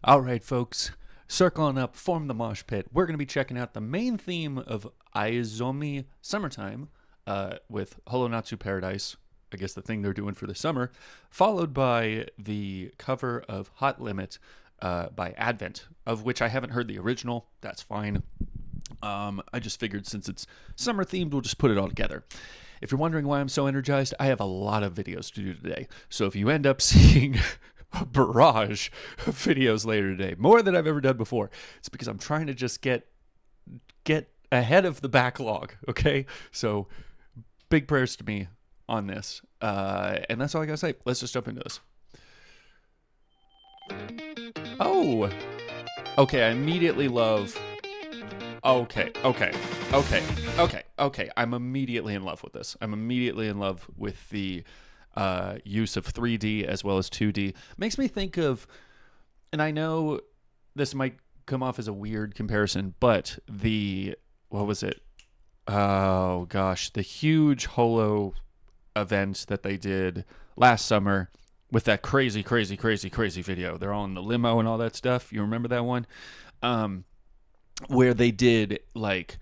All right, folks, circling up, form the mosh pit. We're going to be checking out the main theme of Aizome Summertime with Holonatsu Paradise, I guess the thing they're doing for the summer, followed by the cover of Hot Limit by Advent, of which I haven't heard the original. That's fine. I just figured since it's summer themed, we'll just put it all together. If you're wondering why I'm so energized, I have a lot of videos to do today. So if you end up seeing a barrage of videos later today, more than I've ever done before, it's because I'm trying to just get ahead of the backlog, okay? So big prayers to me on this. And that's all I gotta say. Let's just jump into this. Oh! Okay, I immediately love... Okay. I'm immediately in love with this. I'm immediately in love with the use of 3D as well as 2D. Makes me think of, and I know this might come off as a weird comparison, but what was it? Oh gosh, the huge Holo event that they did last summer with that crazy video. They're all in the limo and all that stuff. You remember that one? Where they did like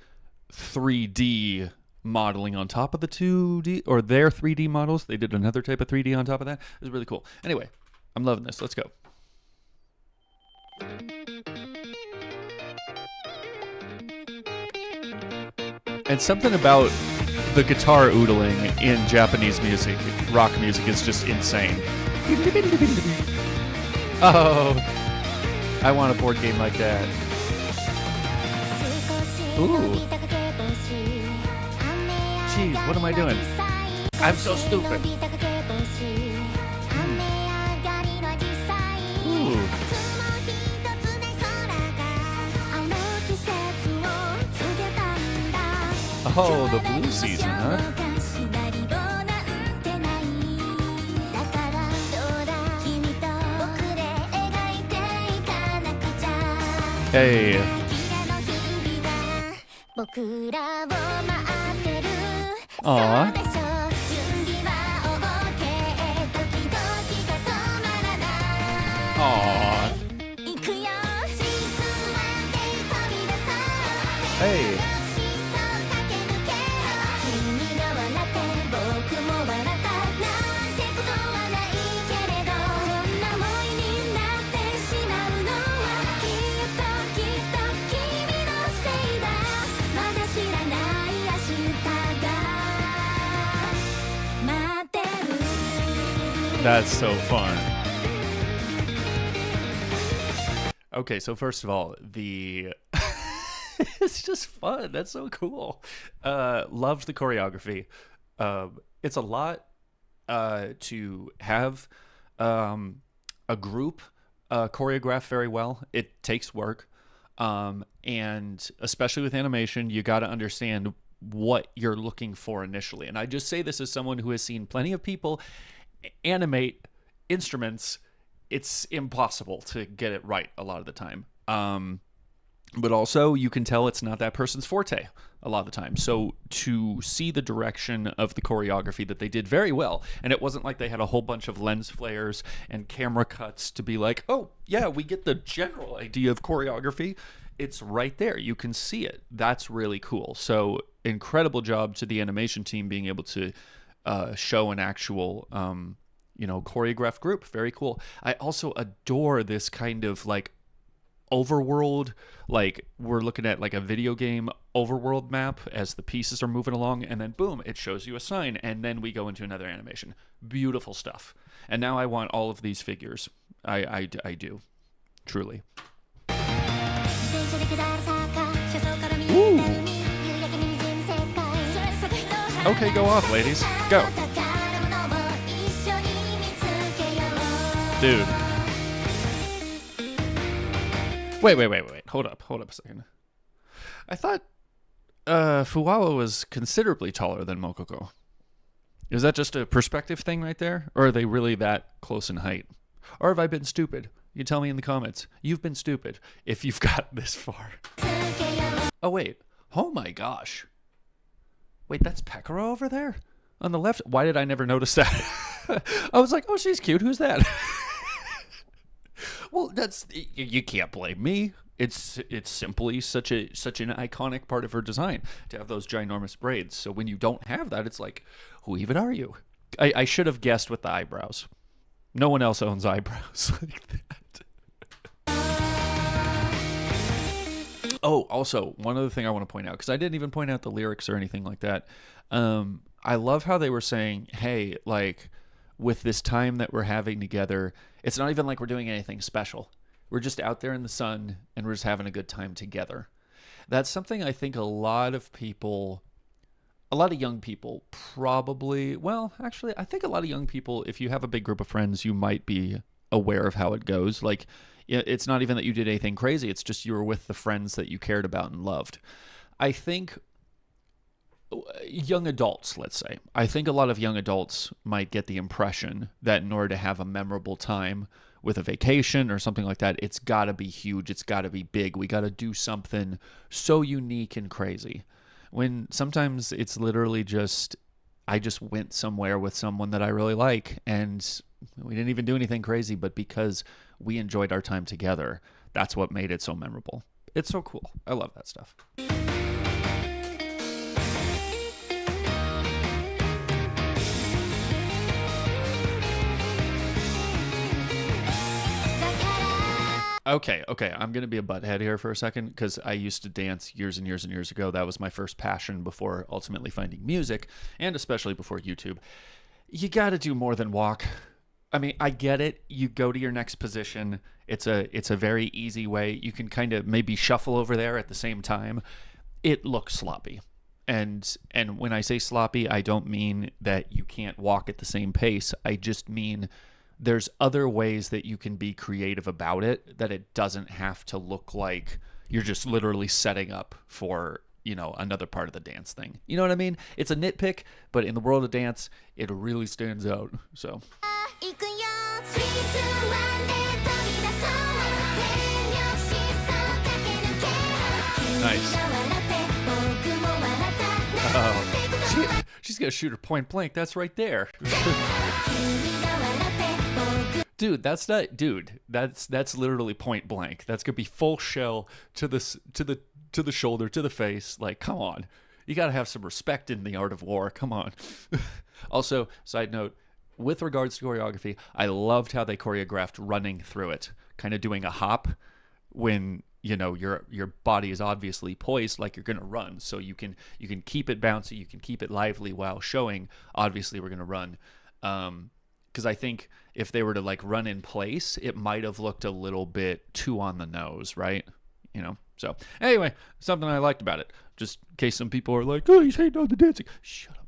3D modeling on top of the 2D, or their 3D models. They did another type of 3D on top of that. It was really cool. Anyway, I'm loving this. Let's go. And something about the guitar oodling in Japanese music, rock music, is just insane. Oh, I want a board game like that. Ooh. Jeez, what am I doing? I'm so stupid. Ooh. Oh, the blue season, huh? Hey. Aww. Aww. Hey. That's so fun. Okay, so first of all, it's just fun. That's so cool. Loved the choreography. It's a lot to have a group choreograph very well. It takes work. And especially with animation, you got to understand what you're looking for initially. And I just say this as someone who has seen plenty of people animate instruments. It's impossible to get it right a lot of the time. But also you can tell it's not that person's forte a lot of the time. So to see the direction of the choreography that they did very well, and it wasn't like they had a whole bunch of lens flares and camera cuts to be like, oh yeah, we get the general idea of choreography. It's right there. You can see it. That's really cool. So incredible job to the animation team being able to show an actual, choreographed group. Very cool. I also adore this kind of like overworld, like we're looking at like a video game overworld map as the pieces are moving along, and then boom, it shows you a sign, and then we go into another animation. Beautiful stuff. And now I want all of these figures. I do. Truly. Ooh. Okay, go off, ladies. Go. Dude. Wait. Hold up a second. I thought Fuwawa was considerably taller than Mokoko. Is that just a perspective thing right there? Or are they really that close in height? Or have I been stupid? You tell me in the comments. You've been stupid if you've got this far. Oh, wait. Oh my gosh. Wait, that's Pekora over there? On the left? Why did I never notice that? I was like, oh, she's cute. Who's that? Well, you can't blame me. It's simply such an iconic part of her design to have those ginormous braids. So when you don't have that, it's like, who even are you? I should have guessed with the eyebrows. No one else owns eyebrows like that. Oh, also, one other thing I want to point out, because I didn't even point out the lyrics or anything like that. I love how they were saying, hey, like, with this time that we're having together, it's not even like we're doing anything special. We're just out there in the sun and we're just having a good time together. That's something I think a lot of young people probably, well, actually, I think a lot of young people, if you have a big group of friends, you might be aware of how it goes. Like, it's not even that you did anything crazy. It's just you were with the friends that you cared about and loved. I think young adults, let's say, I think a lot of young adults might get the impression that in order to have a memorable time with a vacation or something like that, it's got to be huge. It's got to be big. We got to do something so unique and crazy. When sometimes it's literally just, I just went somewhere with someone that I really like and we didn't even do anything crazy, but because we enjoyed our time together, that's what made it so memorable. It's so cool. I love that stuff. Okay. I'm going to be a butthead here for a second because I used to dance years and years and years ago. That was my first passion before ultimately finding music, and especially before YouTube. You got to do more than walk. I mean, I get it. You go to your next position. It's a very easy way. You can kind of maybe shuffle over there at the same time. It looks sloppy. And when I say sloppy, I don't mean that you can't walk at the same pace. I just mean there's other ways that you can be creative about it, that it doesn't have to look like you're just literally setting up for, another part of the dance thing. You know what I mean? It's a nitpick, but in the world of dance, it really stands out. So. Nice. Oh, she's gonna shoot her point blank. That's right there. Dude, that's literally point blank. That's gonna be full shell to the shoulder, to the face. Like, come on. You gotta have some respect in the art of war. Come on. Also, side note, with regards to choreography, I loved how they choreographed running through it, kind of doing a hop when your body is obviously poised like you're gonna run. So you can keep it bouncy, you can keep it lively while showing obviously we're gonna run. Because I think if they were to like run in place, it might have looked a little bit too on the nose, right? So anyway, something I liked about it. Just in case some people are like, oh, he's hating on the dancing. Shut up.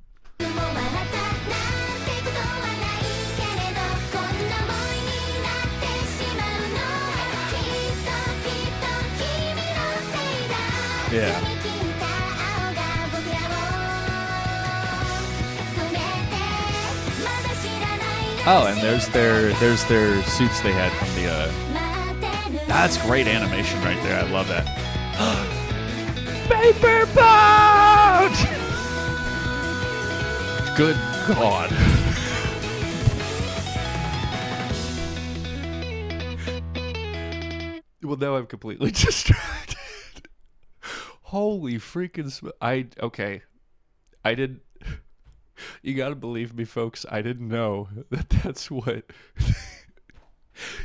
Yeah. Oh, and there's their suits they had from the. That's great animation right there. I love that. Paper boat. Good God. Well, now I'm completely distracted. Holy freaking! Okay. I didn't. You gotta believe me, folks. I didn't know that's what.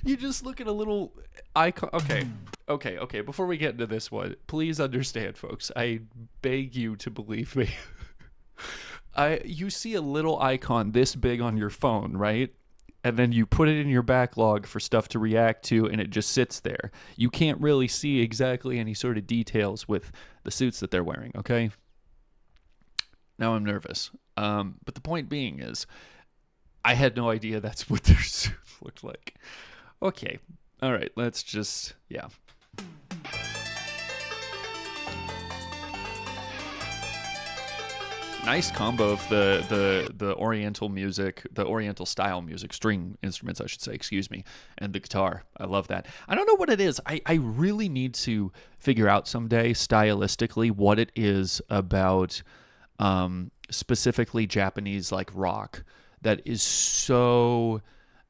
You just look at a little icon. Okay. Before we get into this one, please understand, folks. I beg you to believe me. You see a little icon this big on your phone, right? And then you put it in your backlog for stuff to react to, and it just sits there. You can't really see exactly any sort of details with the suits that they're wearing, okay? Now I'm nervous. But the point being is, I had no idea that's what their suits looked like. Okay. All right. Let's just, yeah. Nice combo of the Oriental music, the Oriental style music, string instruments, I should say, excuse me, and the guitar. I love that. I don't know what it is. I really need to figure out someday, stylistically, what it is about specifically Japanese like rock that is so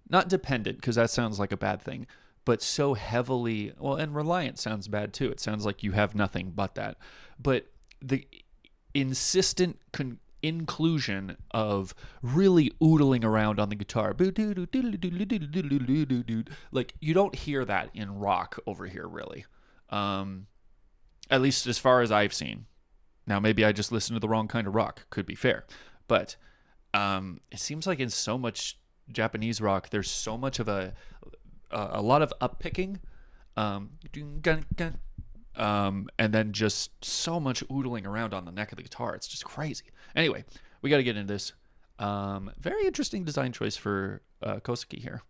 not dependent, because that sounds like a bad thing, but so heavily, well, and reliant sounds bad too. It sounds like you have nothing but that. But the insistent inclusion of really oodling around on the guitar, like you don't hear that in rock over here really, at least as far as I've seen. Now maybe I just listen to the wrong kind of rock, could be fair, but it seems like in so much Japanese rock there's so much of a lot of uppicking, and then just so much oodling around on the neck of the guitar. It's just crazy. Anyway, we got to get into this. Very interesting design choice for Kosuke here.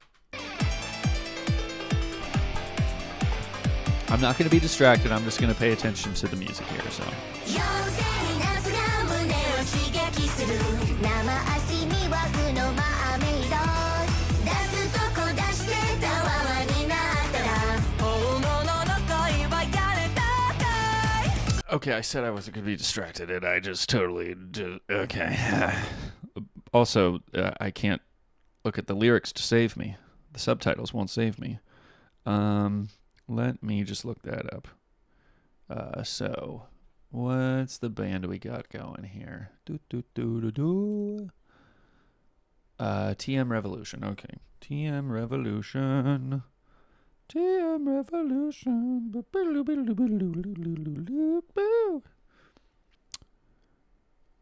I'm not going to be distracted. I'm just going to pay attention to the music here. So. Okay, I said I wasn't going to be distracted, and I just totally did. Okay. Also, I can't look at the lyrics to save me. The subtitles won't save me. Let me just look that up. So, what's the band we got going here? TM Revolution. Okay. TM Revolution. TM Revolution.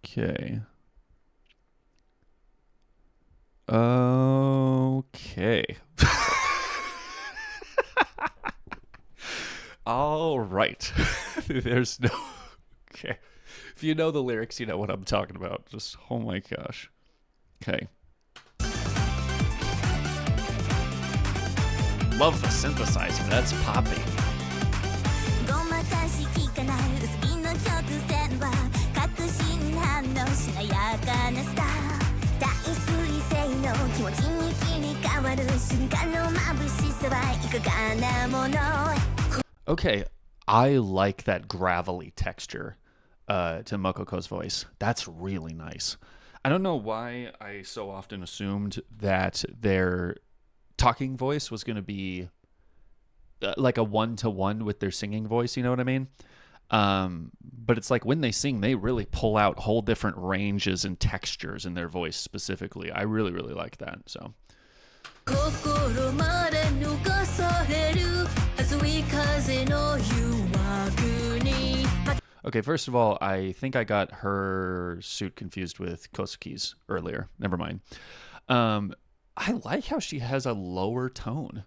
Okay. Okay. All right. There's no... Okay. If you know the lyrics, you know what I'm talking about. Just, oh my gosh. Okay. Love the synthesizer. That's poppy. Okay, I like that gravelly texture to Mokoko's voice. That's really nice. I don't know why I so often assumed that their talking voice was going to be like a one-to-one with their singing voice, you know what I mean? But it's like when they sing, they really pull out whole different ranges and textures in their voice specifically. I really, really like that, so... Okay, first of all, I think I got her suit confused with Kosuke's earlier. Never mind. I like how she has a lower tone.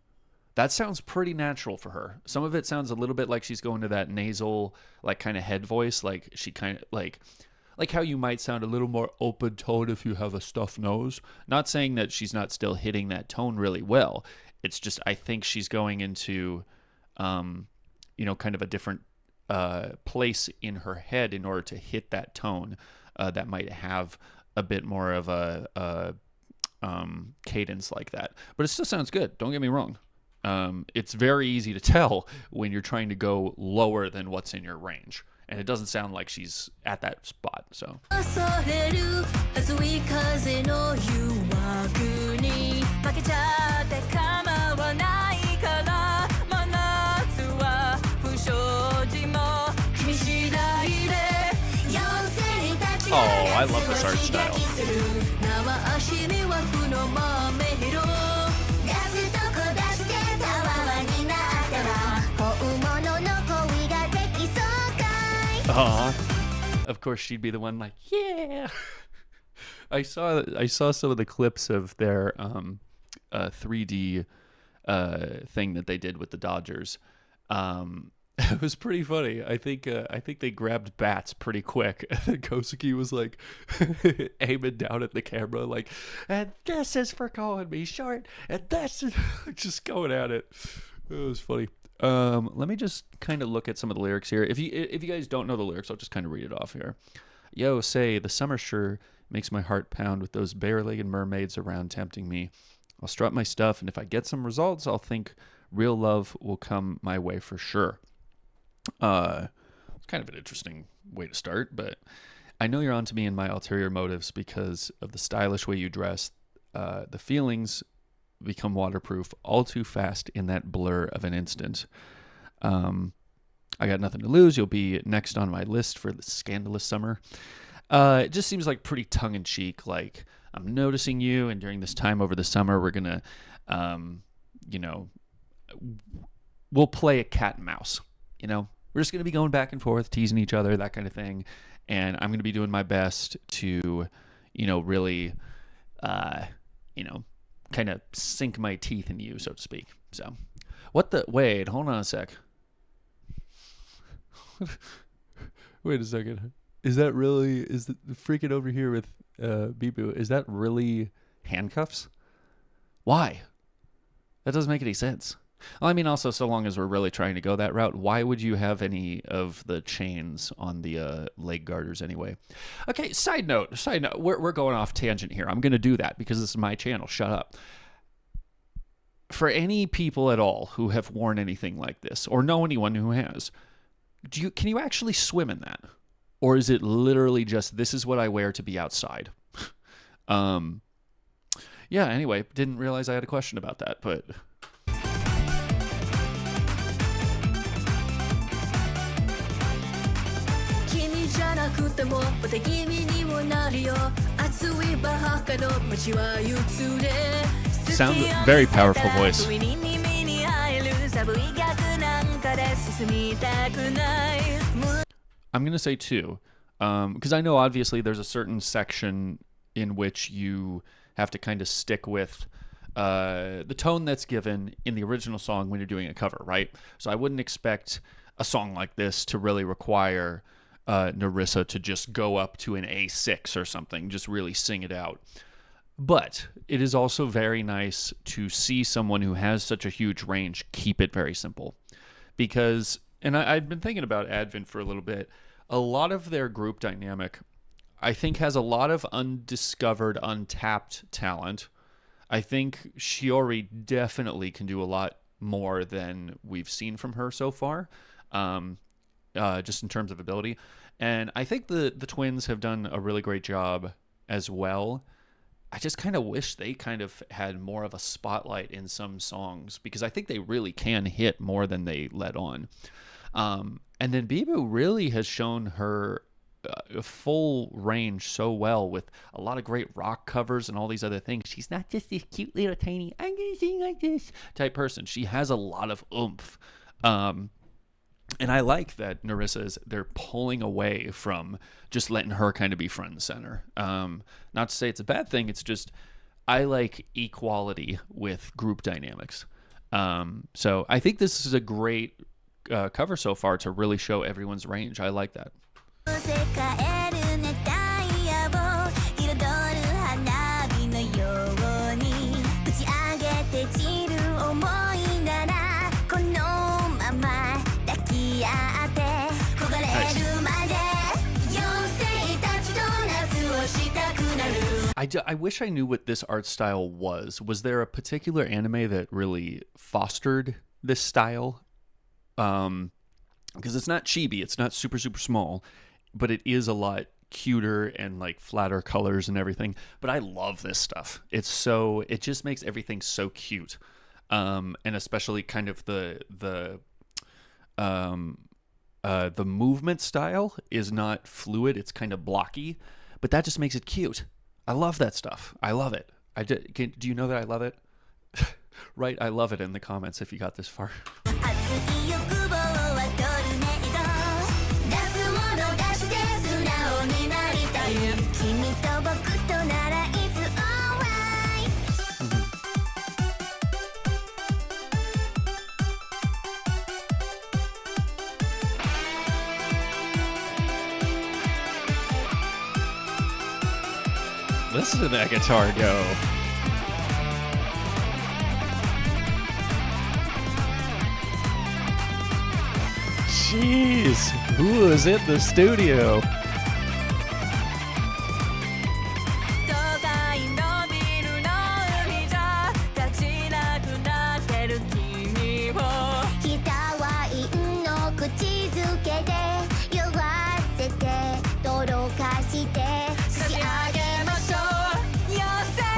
That sounds pretty natural for her. Some of it sounds a little bit like she's going to that nasal, like kind of head voice, like she kind of like how you might sound a little more open tone if you have a stuffed nose. Not saying that she's not still hitting that tone really well. It's just I think she's going into, kind of a different place in her head in order to hit that tone that might have a bit more of a cadence like that. But it still sounds good. Don't get me wrong. It's very easy to tell when you're trying to go lower than what's in your range. And it doesn't sound like she's at that spot, so. Oh, I love this art style. Of course, she'd be the one like, yeah. I saw some of the clips of their 3D thing that they did with the Dodgers. It was pretty funny. I think they grabbed bats pretty quick. And then Kosuke was like aiming down at the camera, like, and this is for calling me short, and this is just going at it. It was funny. Let me just kind of look at some of the lyrics here. If you guys don't know the lyrics, I'll just kind of read it off here. Yo, say, the summer sure makes my heart pound with those bare-legged mermaids around tempting me. I'll strut my stuff, and if I get some results, I'll think real love will come my way for sure. It's kind of an interesting way to start, but I know you're onto me and my ulterior motives because of the stylish way you dress, the feelings become waterproof all too fast in that blur of an instant. I got nothing to lose. You'll be next on my list for the scandalous summer. It just seems like pretty tongue-in-cheek, like, I'm noticing you, and during this time over the summer, we're going to, we'll play a cat and mouse, We're just going to be going back and forth, teasing each other, that kind of thing. And I'm going to be doing my best to, really, kind of sink my teeth in you, so to speak. So, wait, hold on a sec. Wait a second. Is the freaking over here with Bibu, is that really handcuffs? Why? That doesn't make any sense. Well, I mean, also, so long as we're really trying to go that route, why would you have any of the chains on the leg garters anyway? Okay, side note, we're going off tangent here. I'm going to do that because this is my channel. Shut up. For any people at all who have worn anything like this, or know anyone who has, can you actually swim in that? Or is it literally just, this is what I wear to be outside? Yeah, anyway, didn't realize I had a question about that, but... Sounds very powerful voice. I'm going to say 2, because I know obviously there's a certain section in which you have to kind of stick with the tone that's given in the original song when you're doing a cover, right? So I wouldn't expect a song like this to really require Nerissa to just go up to an A6 or something, just really sing it out. But it is also very nice to see someone who has such a huge range keep it very simple. Because, and I've been thinking about Advent for a little bit, a lot of their group dynamic, I think, has a lot of undiscovered, untapped talent. I think Shiori definitely can do a lot more than we've seen from her so far, just in terms of ability. And I think the twins have done a really great job as well. I just kind of wish they kind of had more of a spotlight in some songs, because I think they really can hit more than they let on. And then Bibu really has shown her full range so well with a lot of great rock covers and all these other things. She's not just this cute little tiny, I'm going to sing like this type person. She has a lot of oomph. And I like that they're pulling away from just letting her kind of be front and center. Not to say it's a bad thing. It's just, I like equality with group dynamics. So I think this is a great cover so far to really show everyone's range. I like that. I wish I knew what this art style was. Was there a particular anime that really fostered this style? Because it's not chibi, it's not super, super small, but it is a lot cuter and like flatter colors and everything. But I love this stuff. It just makes everything so cute. And especially kind of the movement style is not fluid, it's kind of blocky, but that just makes it cute. I love that stuff. I love it. Do you know that I love it? Right, I love it in the comments if you got this far. Listen to that guitar go. Jeez, who is in the studio?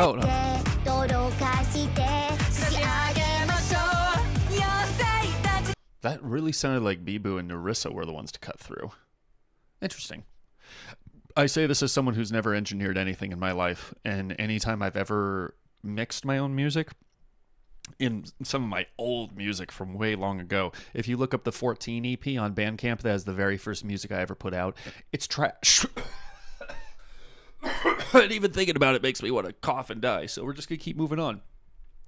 Hold on. That really sounded like Bibu and Narissa were the ones to cut through. Interesting. I say this as someone who's never engineered anything in my life, and anytime I've ever mixed my own music, in some of my old music from way long ago, if you look up the 14 EP on Bandcamp, that is the very first music I ever put out. It's trash. And even thinking about it makes me want to cough and die. So we're just going to keep moving on.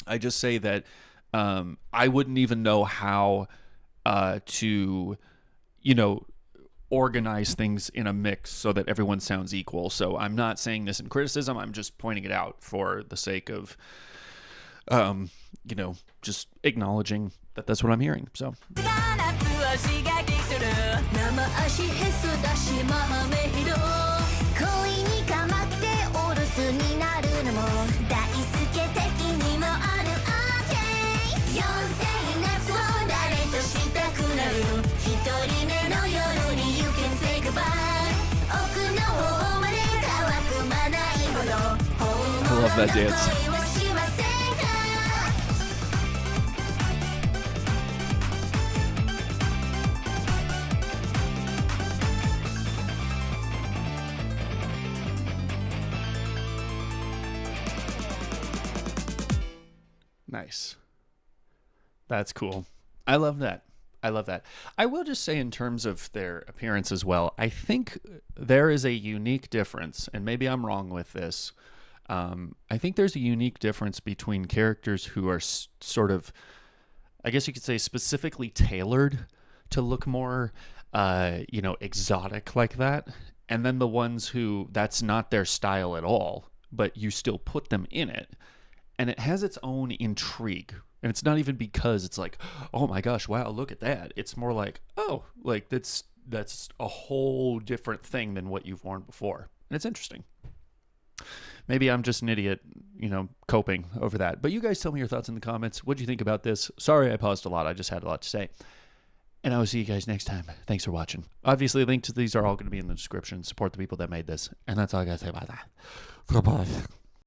I just say that I wouldn't even know how to, organize things in a mix so that everyone sounds equal. So I'm not saying this in criticism. I'm just pointing it out for the sake of, just acknowledging that that's what I'm hearing. So. I love that dance. Nice. That's cool. I love that. I love that. I will just say, in terms of their appearance as well, I think there is a unique difference, and maybe I'm wrong with this. I think there's a unique difference between characters who are sort of, I guess you could say, specifically tailored to look more, exotic like that, and then the ones who that's not their style at all, but you still put them in it. And it has its own intrigue. And it's not even because it's like, oh my gosh, wow, look at that. It's more like, oh, like that's a whole different thing than what you've worn before. And it's interesting. Maybe I'm just an idiot, coping over that. But you guys tell me your thoughts in the comments. What do you think about this? Sorry I paused a lot. I just had a lot to say. And I will see you guys next time. Thanks for watching. Obviously, links to these are all going to be in the description. Support the people that made this. And that's all I got to say about that. Goodbye.